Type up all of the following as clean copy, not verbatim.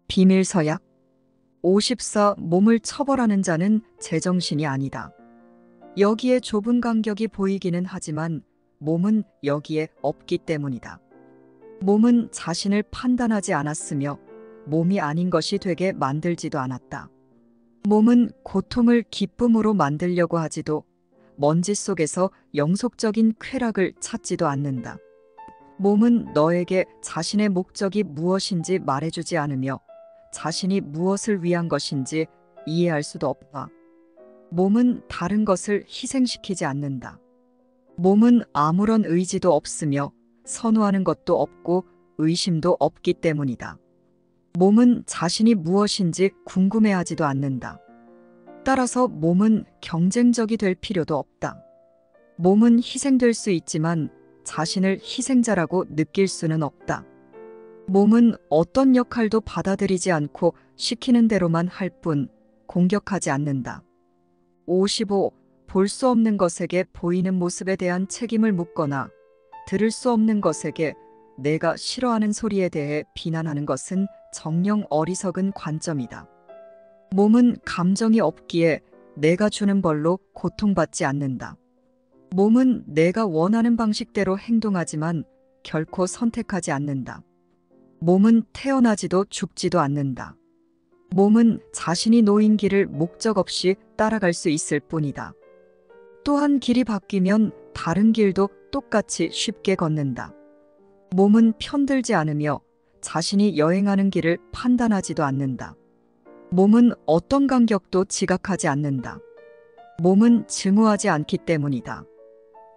비밀서약 54. 몸을 처벌하는 자는 제정신이 아니다. 여기에 좁은 간격이 보이기는 하지만 몸은 여기에 없기 때문이다. 몸은 자신을 판단하지 않았으며 몸이 아닌 것이 되게 만들지도 않았다. 몸은 고통을 기쁨으로 만들려고 하지도 먼지 속에서 영속적인 쾌락을 찾지도 않는다. 몸은 너에게 자신의 목적이 무엇인지 말해주지 않으며 자신이 무엇을 위한 것인지 이해할 수도 없다. 몸은 다른 것을 희생시키지 않는다. 몸은 아무런 의지도 없으며 선호하는 것도 없고 의심도 없기 때문이다. 몸은 자신이 무엇인지 궁금해하지도 않는다. 따라서 몸은 경쟁적이 될 필요도 없다. 몸은 희생될 수 있지만 자신을 희생자라고 느낄 수는 없다. 몸은 어떤 역할도 받아들이지 않고 시키는 대로만 할 뿐 공격하지 않는다. 55. 볼 수 없는 것에게 보이는 모습에 대한 책임을 묻거나 들을 수 없는 것에게 내가 싫어하는 소리에 대해 비난하는 것은 정녕 어리석은 관점이다. 몸은 감정이 없기에 내가 주는 벌로 고통받지 않는다. 몸은 내가 원하는 방식대로 행동하지만 결코 선택하지 않는다. 몸은 태어나지도 죽지도 않는다. 몸은 자신이 놓인 길을 목적 없이 따라갈 수 있을 뿐이다. 또한 길이 바뀌면 다른 길도 똑같이 쉽게 걷는다. 몸은 편들지 않으며 자신이 여행하는 길을 판단하지도 않는다. 몸은 어떤 간격도 지각하지 않는다. 몸은 증오하지 않기 때문이다.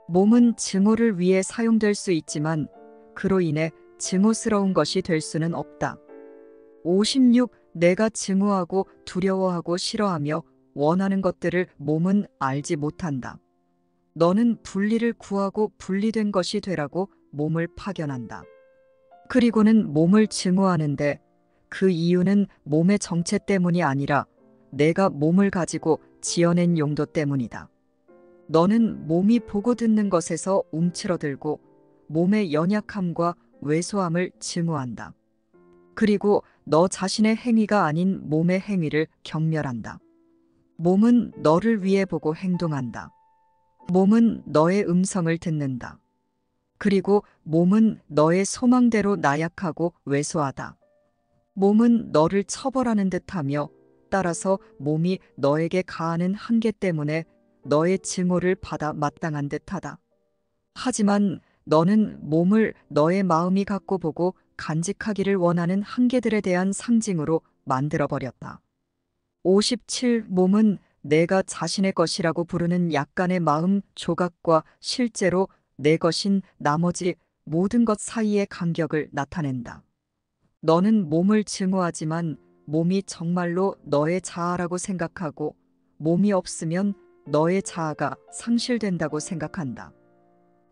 몸은 증오를 위해 사용될 수 있지만 그로 인해 증오스러운 것이 될 수는 없다. 56. 내가 증오하고 두려워하고 싫어하며 원하는 것들을 몸은 알지 못한다. 너는 분리를 구하고 분리된 것이 되라고 몸을 파견한다. 그리고는 몸을 증오하는데 그 이유는 몸의 정체 때문이 아니라 내가 몸을 가지고 지어낸 용도 때문이다. 너는 몸이 보고 듣는 것에서 움츠러들고 몸의 연약함과 왜소함을 증오한다. 그리고 너 자신의 행위가 아닌 몸의 행위를 경멸한다. 몸은 너를 위해 보고 행동한다. 몸은 너의 음성을 듣는다. 그리고 몸은 너의 소망대로 나약하고 왜소하다. 몸은 너를 처벌하는 듯하며 따라서 몸이 너에게 가하는 한계 때문에 너의 증오를 받아 마땅한 듯하다. 하지만 너는 몸을 너의 마음이 갖고 보고 간직하기를 원하는 한계들에 대한 상징으로 만들어버렸다. 57. 몸은 내가 자신의 것이라고 부르는 약간의 마음 조각과 실제로 내 것인 나머지 모든 것 사이의 간격을 나타낸다. 너는 몸을 증오하지만 몸이 정말로 너의 자아라고 생각하고 몸이 없으면 너의 자아가 상실된다고 생각한다.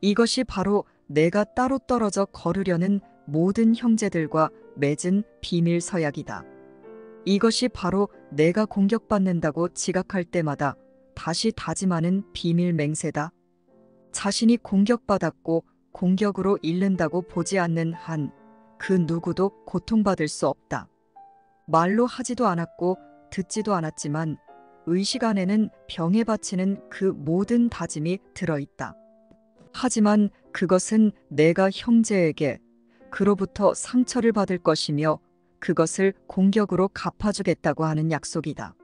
이것이 바로 내가 따로 떨어져 걸으려는 모든 형제들과 맺은 비밀 서약이다. 이것이 바로 내가 공격받는다고 지각할 때마다 다시 다짐하는 비밀 맹세다. 자신이 공격받았고 공격으로 잃는다고 보지 않는 한 그 누구도 고통받을 수 없다. 말로 하지도 않았고 듣지도 않았지만 의식 안에는 병에 바치는 그 모든 다짐이 들어있다. 하지만 그것은 내가 형제에게 그로부터 상처를 받을 것이며 그것을 공격으로 갚아주겠다고 하는 약속이다.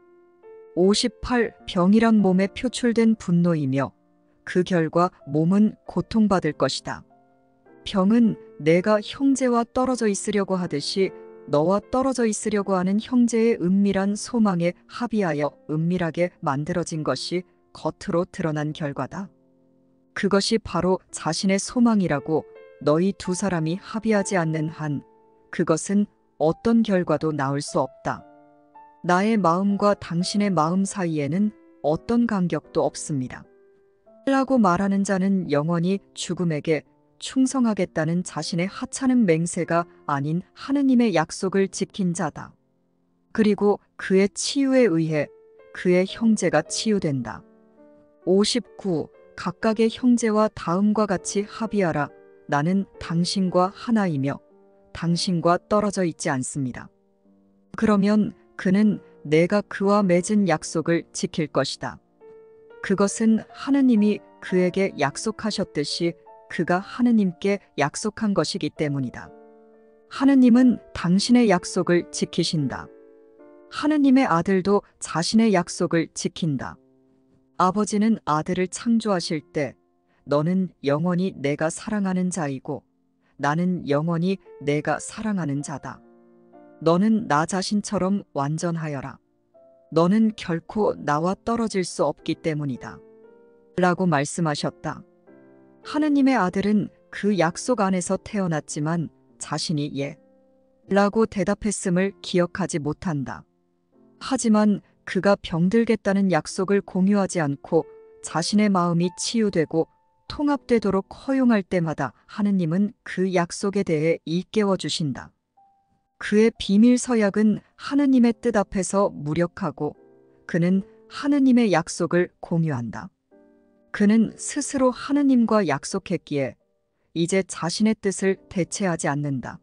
58. 병이란 몸에 표출된 분노이며 그 결과 몸은 고통받을 것이다. 병은 내가 형제와 떨어져 있으려고 하듯이 너와 떨어져 있으려고 하는 형제의 은밀한 소망에 합의하여 은밀하게 만들어진 것이 겉으로 드러난 결과다. 그것이 바로 자신의 소망이라고 너희 두 사람이 합의하지 않는 한 그것은 어떤 결과도 나올 수 없다. 나의 마음과 당신의 마음 사이에는 어떤 간격도 없습니다. 라고 말하는 자는 영원히 죽음에게 충성하겠다는 자신의 하찮은 맹세가 아닌 하느님의 약속을 지킨 자다. 그리고 그의 치유에 의해 그의 형제가 치유된다. 59. 각각의 형제와 다음과 같이 합의하라. 나는 당신과 하나이며 당신과 떨어져 있지 않습니다. 그러면 그는 내가 그와 맺은 약속을 지킬 것이다. 그것은 하느님이 그에게 약속하셨듯이 그가 하느님께 약속한 것이기 때문이다. 하느님은 당신의 약속을 지키신다. 하느님의 아들도 자신의 약속을 지킨다. 아버지는 아들을 창조하실 때 너는 영원히 내가 사랑하는 자이고 나는 영원히 내가 사랑하는 자다. 너는 나 자신처럼 완전하여라. 너는 결코 나와 떨어질 수 없기 때문이다. 라고 말씀하셨다. 하느님의 아들은 그 약속 안에서 태어났지만 자신이 예. 라고 대답했음을 기억하지 못한다. 하지만 그가 병들겠다는 약속을 공유하지 않고 자신의 마음이 치유되고 통합되도록 허용할 때마다 하느님은 그 약속에 대해 일깨워 주신다. 그의 비밀 서약은 하느님의 뜻 앞에서 무력하고 그는 하느님의 약속을 공유한다. 그는 스스로 하느님과 약속했기에 이제 자신의 뜻을 대체하지 않는다.